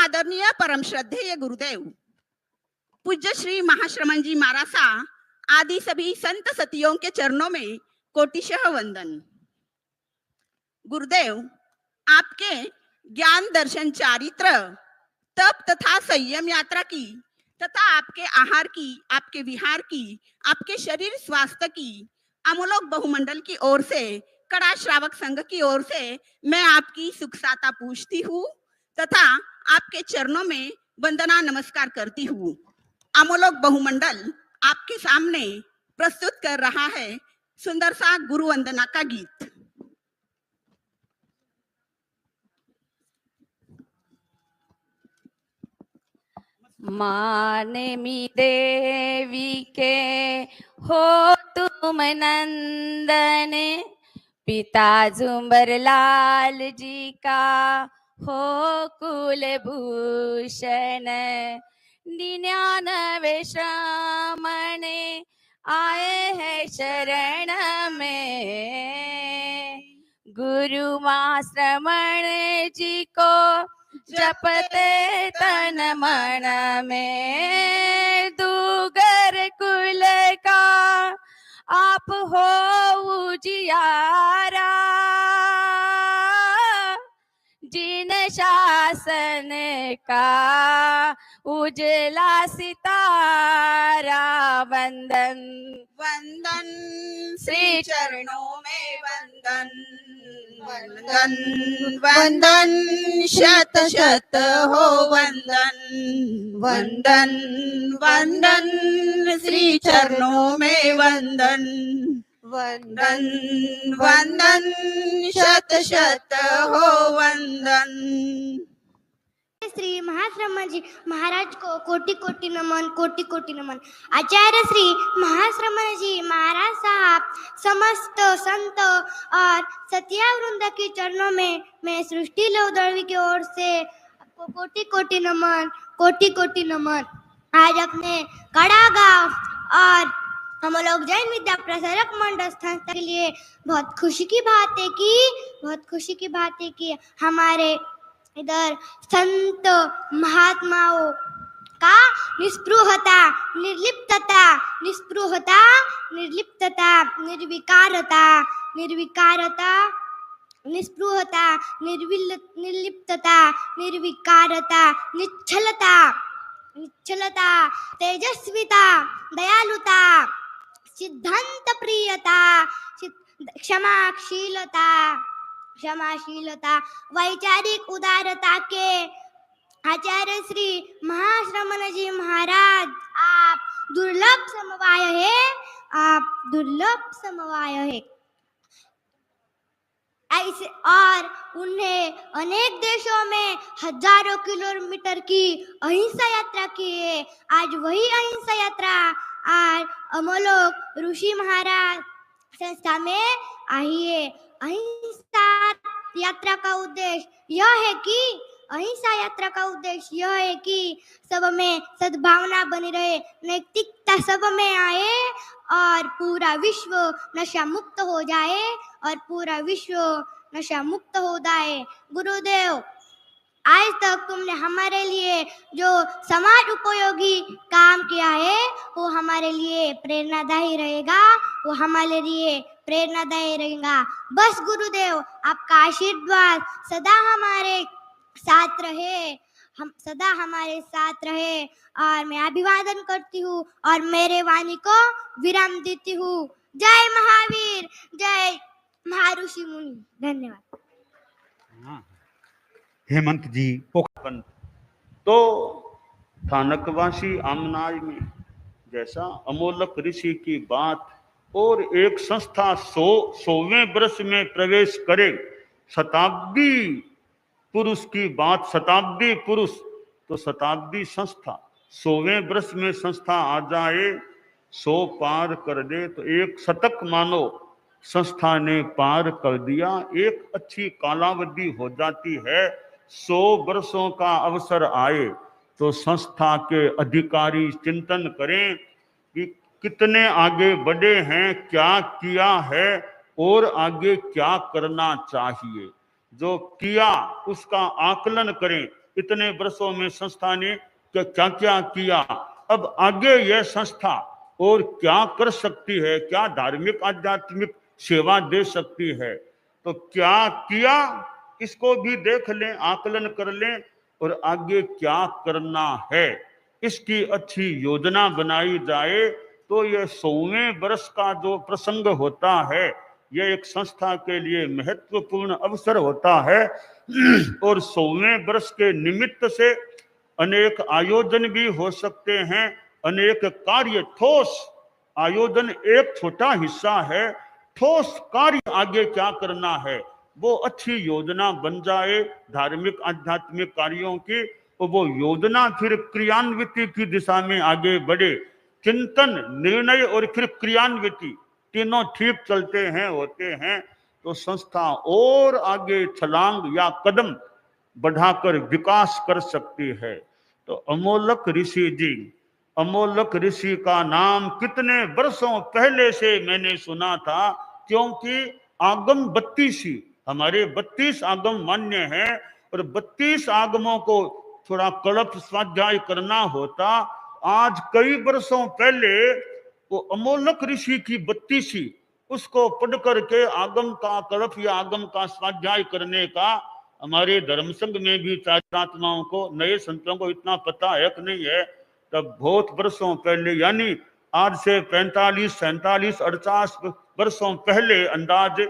आदरणीय परम श्रद्धेय गुरुदेव पूज्य श्री महाश्रमण जी महारासा आदि सभी संत सतियों के चरणों में कोटिशः वंदन। गुरुदेव, आपके ज्ञान दर्शन चारित्र तप तथा संयम यात्रा की तथा आपके आहार की, आपके विहार की, आपके शरीर स्वास्थ्य की अमोलोक बहुमंडल की ओर से, कड़ा श्रावक संघ की ओर से मैं आपकी सुख साता पूछती हूँ तथा आपके चरणों में वंदना नमस्कार करती हूँ। अमोलोक बहुमंडल आपके सामने प्रस्तुत कर रहा है सुंदर सा गुरु वंदना का गीत। मानमी देवी के हो तुम नंदन, पिता झुंबर लाल जी का हो कुलभूषण। 99 श्रावण आए हैं शरण में, गुरु माँ श्रवण जी को जपते तन मन में। दूगर कुल का आप हो उजियारा, जिन शासन का उजला सितारा। वंदन वंदन श्री चरणों में वंदन, वंदन वंदन शत शत हो वंदन, वंदन वंदन श्री चरणों में वंदन, वंदन वंदन शत शत हो वंदन। श्री महाश्रमण जी महाराज को कोटि कोटि नमन, कोटि कोटि नमन। आचार्य श्री महाश्रमण जी महाराज साहब, समस्त संत और सतिया वृंद के चरणों में मैं सृष्टि लौदड़वी की ओर से आपको कोटि कोटि नमन, कोटि कोटि नमन। आज अपने कड़ा गांव और हम लोग जैन विद्या प्रसारक मंडल संस्था के लिए बहुत खुशी की बात है कि हमारे इधर संत महात्माओं का निस्पृहता, निर्लिप्तता, निस्पृहता, निर्लिप्तता, निर्विकारता, निर्विकारता, निस्पृहता, निर्लिप्तता, निर्विकारता, निश्चलता, निश्चलता, तेजस्विता, दयालुता, सिद्धांत प्रियता, क्षमाशीलता, क्षमाशीलता, वैचारिक उदारता के आचार्य श्री महाश्रमण जी महाराज आप दुर्लभ समवाय है, आप दुर्लभ समवाय है। ऐसे और उन्हें अनेक देशों में हजारों किलोमीटर की अहिंसा यात्रा की है। आज वही अहिंसा यात्रा आज अमोलोक ऋषि महाराज संस्था में आई है। अहिंसा यात्रा का उद्देश्य यह है कि सब में सद्भावना बनी रहे, नैतिकता सब में आए और पूरा विश्व नशा मुक्त हो जाए, और पूरा विश्व नशा मुक्त हो जाए। गुरुदेव, आज तक तुमने हमारे लिए जो समाज उपयोगी काम किया है वो हमारे लिए प्रेरणादायी रहेगा, वो हमारे लिए प्रेरणादायी रहेगा। बस गुरुदेव, आपका आशीर्वाद सदा हमारे साथ रहे, हम सदा हमारे साथ रहे। और मैं अभिवादन करती हूँ और मेरे वाणी को विराम देती हूँ। जय महावीर, जय महर्षि मुनि। धन्यवाद। हेमंत जी पोखरबंद तो थानकवासी आमनाज में जैसा अमोलक ऋषि की बात, और एक संस्था 100वें वर्ष में प्रवेश करे, शताब्दी पुरुष की बात, शताब्दी पुरुष तो शताब्दी संस्था 100वें वर्ष में संस्था आ जाए, 100 पार कर दे तो एक शतक मानो संस्था ने पार कर दिया। एक अच्छी कालावधि हो जाती है। 100 वर्षों का अवसर आए तो संस्था के अधिकारी चिंतन करें कि कितने आगे बढ़े हैं, क्या किया है और आगे क्या करना चाहिए। जो किया उसका आकलन करें, इतने वर्षों में संस्था ने क्या क्या किया, अब आगे यह संस्था और क्या कर सकती है, क्या धार्मिक आध्यात्मिक सेवा दे सकती है, तो क्या किया इसको भी देख लें, आकलन कर लें और आगे क्या करना है इसकी अच्छी योजना बनाई जाए तो यह 100वें वर्ष का जो प्रसंग होता है यह एक संस्था के लिए महत्वपूर्ण अवसर होता है और 100वें वर्ष के निमित्त से अनेक आयोजन भी हो सकते हैं, अनेक कार्य, ठोस आयोजन एक छोटा हिस्सा है, ठोस कार्य आगे क्या करना है वो अच्छी योजना बन जाए धार्मिक आध्यात्मिक कार्यों की, तो वो योजना फिर क्रियान्विति की दिशा में आगे बढ़े। चिंतन, निर्णय और फिर क्रियान्विति तीनों ठीक चलते हैं, होते हैं तो संस्था और आगे छलांग या कदम बढ़ाकर विकास कर सकती है। तो अमोलक ऋषि जी, अमोलक ऋषि का नाम कितने वर्षों पहले से मैंने सुना था, क्योंकि आगम 32 ही हमारे 32 आगम मान्य हैं और 32 आगमों को थोड़ा कल्प स्वाध्याय करना होता। आज कई वर्षों पहले वो अमोलक ऋषि की 32 उसको पढ़ करके आगम का कल्प या आगम का स्वाध्याय करने का हमारे धर्म संघ में भी चात्माओं को, नए संतों को इतना पता है कि नहीं है। तब बहुत वर्षों पहले यानी आज से 45, 47, 48 वर्षों पहले अंदाज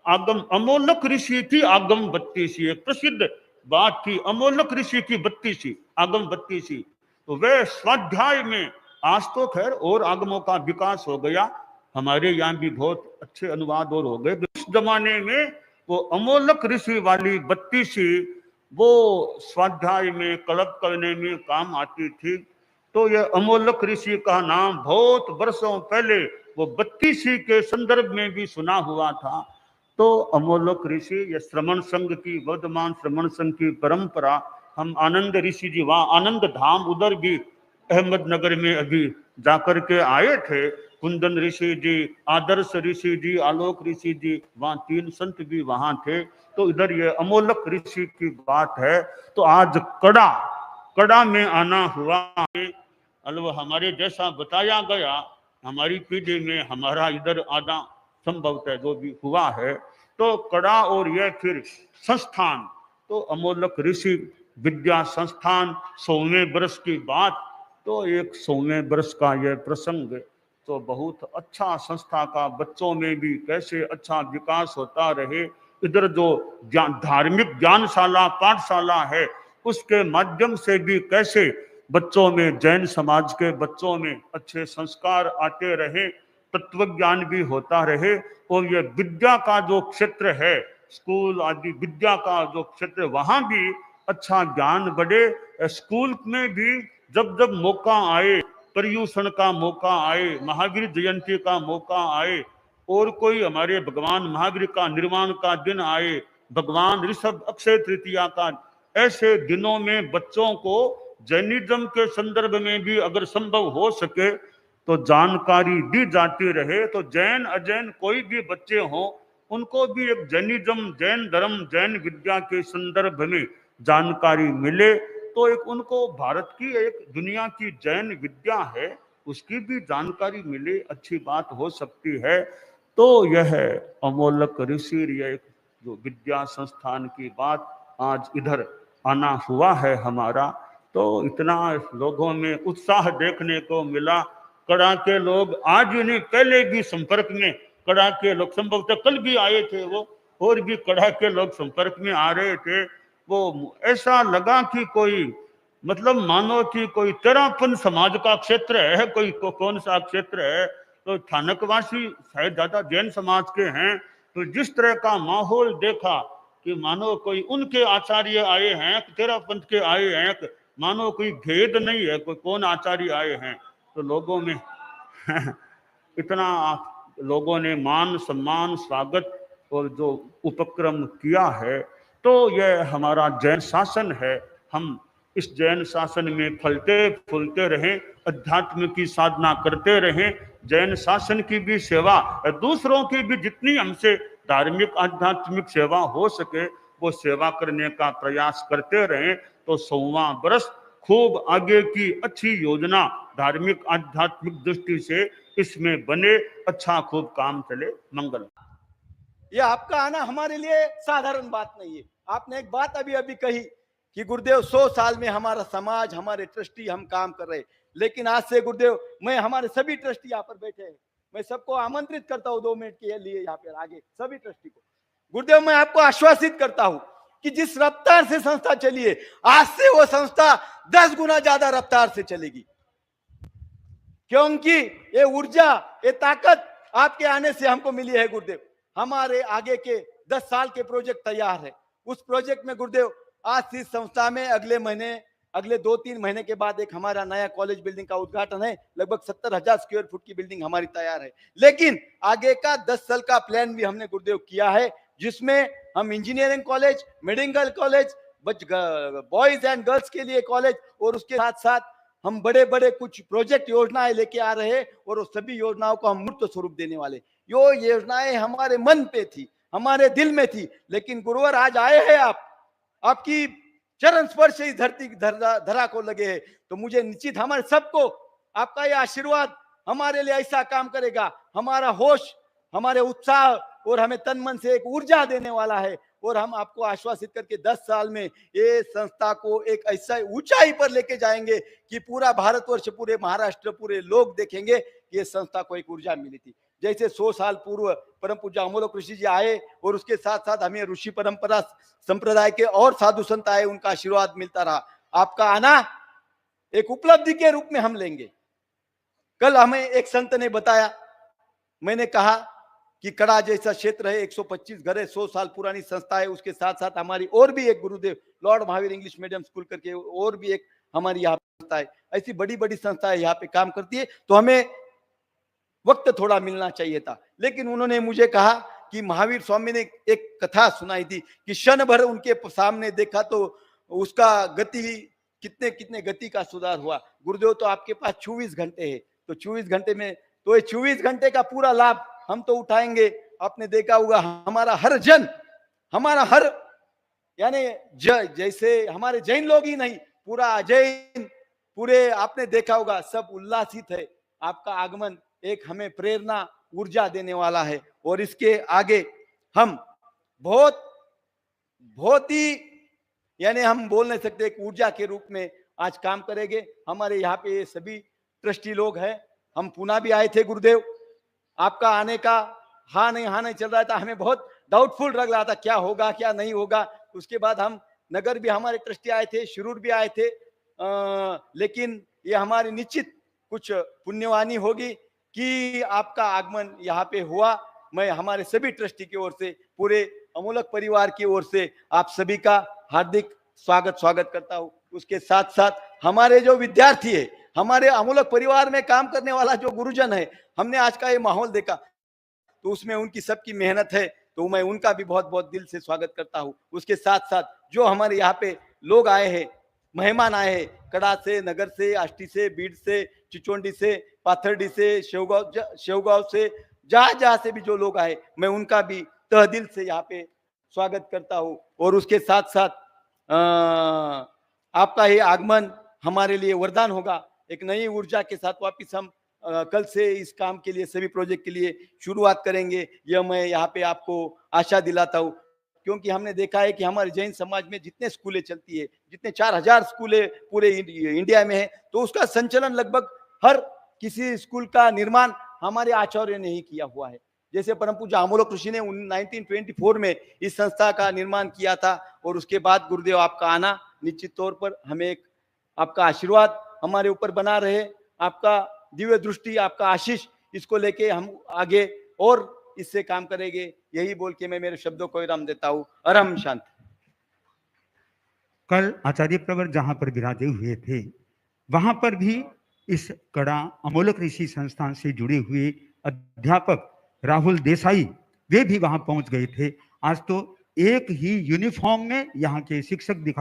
आगम अमोलक ऋषि की आगम 32 एक प्रसिद्ध बात थी, अमोलक ऋषि की 32 आगम 32। तो वे स्वाध्याय में आज तो खैर और आगमों का विकास हो गया, हमारे यहाँ भी बहुत अच्छे अनुवाद और हो गए। उस जमाने में वो अमोलक ऋषि वाली 32 वो स्वाध्याय में कल्प करने में काम आती थी। तो यह अमोलक ऋषि का नाम बहुत वर्षों पहले वो 32 के संदर्भ में भी सुना हुआ था। तो अमोलक ऋषि, ये श्रमण संघ की, वर्धमान श्रमण संघ की परंपरा, हम आनंद ऋषि जी वहाँ आनंद धाम उधर भी अहमदनगर में अभी जाकर के आए थे, कुंदन ऋषि जी, आदर्श ऋषि जी, आलोक ऋषि जी, वहाँ 3 संत भी वहाँ थे। तो इधर ये अमोलक ऋषि की बात है। तो आज कड़ा में आना हुआ, हमारे जैसा बताया गया, हमारी पीढ़ी में हमारा इधर आना संभवतः जो भी हुआ है, तो कड़ा और यह फिर संस्थान, तो अमोलक ऋषि विद्या संस्थान 100वें वर्ष की बात, तो एक 100वें वर्ष का यह प्रसंग तो बहुत अच्छा संस्था का बच्चों में भी कैसे अच्छा विकास होता रहे। इधर जो धार्मिक ज्ञानशाला पाठशाला है उसके माध्यम से भी कैसे बच्चों में, जैन समाज के बच्चों में अच्छे संस्कार आते रहे, तत्व ज्ञान भी होता रहे। और ये विद्या का जो क्षेत्र है, स्कूल आदि विद्या का जो क्षेत्र, वहां भी अच्छा ज्ञान बढ़े। स्कूल में भी जब जब मौका आए, पर्युषण का मौका आए, महावीर जयंती का मौका आए, और कोई हमारे भगवान महावीर का निर्वाण का दिन आए, भगवान ऋषभ अक्षय तृतीया का, ऐसे दिनों में बच्चों को जैनिज्म के संदर्भ में भी अगर संभव हो सके तो जानकारी दी जाती रहे। तो जैन अजैन कोई भी बच्चे हों, उनको भी एक जैनिज्म, जैन धर्म, जैन विद्या के संदर्भ में जानकारी मिले, तो एक उनको भारत की, एक दुनिया की जैन विद्या है उसकी भी जानकारी मिले, अच्छी बात हो सकती है। तो यह अमोलक ऋषि, यह जो विद्या संस्थान की बात आज इधर आना हुआ है हमारा, तो इतना लोगों में उत्साह देखने को मिला। कड़ा के लोग आज ही नहीं, पहले भी संपर्क में कड़ा के लोग, संभवतः कल भी आए थे वो, और भी कड़ा के लोग संपर्क में आ रहे थे। वो ऐसा लगा कि कोई, मतलब मानो कि कोई तेरापन समाज का क्षेत्र है, कोई कौन सा क्षेत्र है। तो थानकवासी शायद ज्यादा जैन समाज के हैं, तो जिस तरह का माहौल देखा कि मानो कोई उनके आचार्य आए हैं, तेरापंथ के आए हैं, मानो कोई भेद नहीं है, कोई कौन आचार्य आए हैं। तो लोगों में इतना लोगों ने मान सम्मान स्वागत और जो उपक्रम किया है, तो यह हमारा जैन शासन है। हम इस जैन शासन में फलते फूलते रहें, अध्यात्म की साधना करते रहें, जैन शासन की भी सेवा, दूसरों की भी जितनी हमसे धार्मिक आध्यात्मिक सेवा हो सके वो सेवा करने का प्रयास करते रहें। तो 100वां वर्ष खूब आगे की अच्छी योजना धार्मिक आध्यात्मिक दृष्टि से इसमें बने, अच्छा खूब काम चले, मंगल। ये आपका आना हमारे लिए साधारण बात नहीं है। आपने एक बात अभी अभी कही कि गुरुदेव 100 साल में हमारा समाज, हमारे ट्रस्टी हम काम कर रहे, लेकिन आज से गुरुदेव मैं हमारे सभी ट्रस्टी यहाँ पर बैठे हैं, मैं सबको आमंत्रित करता हूँ 2 मिनट के लिए यहाँ पर आगे सभी ट्रस्टी को। गुरुदेव मैं आपको आश्वासित करता हूँ कि जिस रफ्तार से संस्था चली है, आज से वो संस्था 10 गुना ज्यादा रफ्तार से चलेगी, क्योंकि ये ऊर्जा, ये ताकत आपके आने से हमको मिली है। गुरुदेव हमारे आगे के 10 साल के प्रोजेक्ट तैयार है। उस प्रोजेक्ट में गुरुदेव आज इस संस्था में अगले 2-3 महीने के बाद एक हमारा नया कॉलेज बिल्डिंग का उद्घाटन है। लगभग 70,000 स्क्वायर फुट की बिल्डिंग हमारी तैयार है, लेकिन आगे का 10 साल का प्लान भी हमने गुरुदेव किया है, जिसमें हम engineering college, medical college, boys and girls के लिए कॉलेज, और उसके साथ साथ हम बड़े बड़े कुछ प्रोजेक्ट योजनाएं लेके आ रहे हैं, और उस सभी योजनाओं को हम मूर्त स्वरूप देने वाले। यो योजनाएं हमारे मन पे थी, हमारे दिल में थी, लेकिन गुरुवर आज आए हैं आपकी चरण स्पर्श इस धरती धरा को लगे है, तो मुझे निश्चित हमारे सबको आपका यह आशीर्वाद हमारे लिए ऐसा काम करेगा, हमारा होश, हमारे उत्साह और हमें तन मन से एक ऊर्जा देने वाला है। और हम आपको आश्वासित करके 10 साल में ये संस्था को एक ऐसा ऊंचाई पर लेके जाएंगे कि पूरा भारतवर्ष, पूरे महाराष्ट्र, पूरे लोग देखेंगे कि ये संस्था को एक ऊर्जा मिली थी। जैसे 100 साल पूर्व परम पूज्य अमोलक ऋषि जी आए, और उसके साथ साथ हमें ऋषि परंपरा संप्रदाय के और साधु संत आए, उनका आशीर्वाद मिलता रहा। आपका आना एक उपलब्धि के रूप में हम लेंगे। कल हमें एक संत ने बताया, मैंने कहा कि कड़ा जैसा क्षेत्र है, 125 घर है, 100 साल पुरानी संस्था है, उसके साथ साथ हमारी और भी एक गुरुदेव Lord Mahavir English medium school करके और भी एक हमारी यहाँ संस्था है। ऐसी बड़ी बड़ी संस्थाएं यहाँ पे काम करती है, तो हमें वक्त थोड़ा मिलना चाहिए था। लेकिन उन्होंने मुझे कहा कि महावीर स्वामी ने एक कथा सुनाई थी कि क्षण भर उनके सामने देखा तो उसका गति कितने गति का सुधार हुआ। गुरुदेव तो आपके पास 24 घंटे है, तो 24 घंटे में तो ये 24 घंटे का पूरा लाभ हम तो उठाएंगे। आपने देखा होगा हमारा हर जन, हमारा हर यानी जैसे हमारे जैन लोग ही नहीं, पूरा अजैन, पूरे आपने देखा होगा सब उल्लासित है। आपका आगमन एक हमें प्रेरणा, ऊर्जा देने वाला है, और इसके आगे हम बहुत ही यानी हम बोल नहीं सकते, एक ऊर्जा के रूप में आज काम करेंगे। हमारे यहाँ पे सभी ट्रस्टी लोग हैं, हम पुणे भी आए थे गुरुदेव, आपका आने का हाँ नहीं चल रहा था, हमें बहुत डाउटफुल लग रहा था क्या होगा क्या नहीं होगा। उसके बाद हम नगर भी हमारे ट्रस्टी आए थे, शिरूर भी आए थे, लेकिन ये हमारी निश्चित कुछ पुण्यवानी होगी कि आपका आगमन यहाँ पे हुआ। मैं हमारे सभी ट्रस्टी की ओर से, पूरे अमोलक परिवार की ओर से आप सभी का हार्दिक स्वागत करता हूँ। उसके साथ साथ हमारे जो विद्यार्थी है, हमारे अमोलक परिवार में काम करने वाला जो गुरुजन है, हमने आज का ये माहौल देखा तो उसमें उनकी सबकी मेहनत है, तो मैं उनका भी बहुत बहुत दिल से स्वागत करता हूँ। उसके साथ साथ जो हमारे यहाँ पे लोग आए हैं, मेहमान आए हैं, कड़ा से, नगर से, आष्टी से, बीड़ से, चिचोंडी से, पाथरडी से, शेवगांव से, जहाँ से भी जो लोग आए, मैं उनका भी तह दिल से यहाँ पे स्वागत करता हूँ। और उसके साथ साथ आपका ये आगमन हमारे लिए वरदान होगा। एक नई ऊर्जा के साथ वापिस हम कल से इस काम के लिए, सभी प्रोजेक्ट के लिए शुरुआत करेंगे, यह मैं यहाँ पे आपको आशा दिलाता हूँ। क्योंकि हमने देखा है कि हमारे जैन समाज में जितने स्कूलें चलती है, जितने 4000 स्कूलें पूरे इंडिया में है, तो उसका संचालन लगभग हर किसी स्कूल का निर्माण हमारे आचार्य ने ही किया हुआ है। जैसे परम पूज्य अमोलक ऋषि ने 1924 में इस संस्था का निर्माण किया था, और उसके बाद गुरुदेव आपका आना निश्चित तौर पर हमें एक आपका आशीर्वाद हमारे ऊपर बना रहे, आपका दिव्य दृष्टि, आपका आशीष, इसको लेके हम आगे और इससे काम करेंगे। यही बोल के मैं मेरे शब्दों को विराम देता हूँ। अरहम शांति। कल आचार्य प्रवर जहां पर विराजे हुए थे, वहां पर भी इस कड़ा अमोलक ऋषि संस्थान से जुड़े हुए अध्यापक राहुल देसाई, वे भी वहां पहुंच गए थे। आज तो एक ही यूनिफॉर्म में यहाँ के शिक्षक दिखाई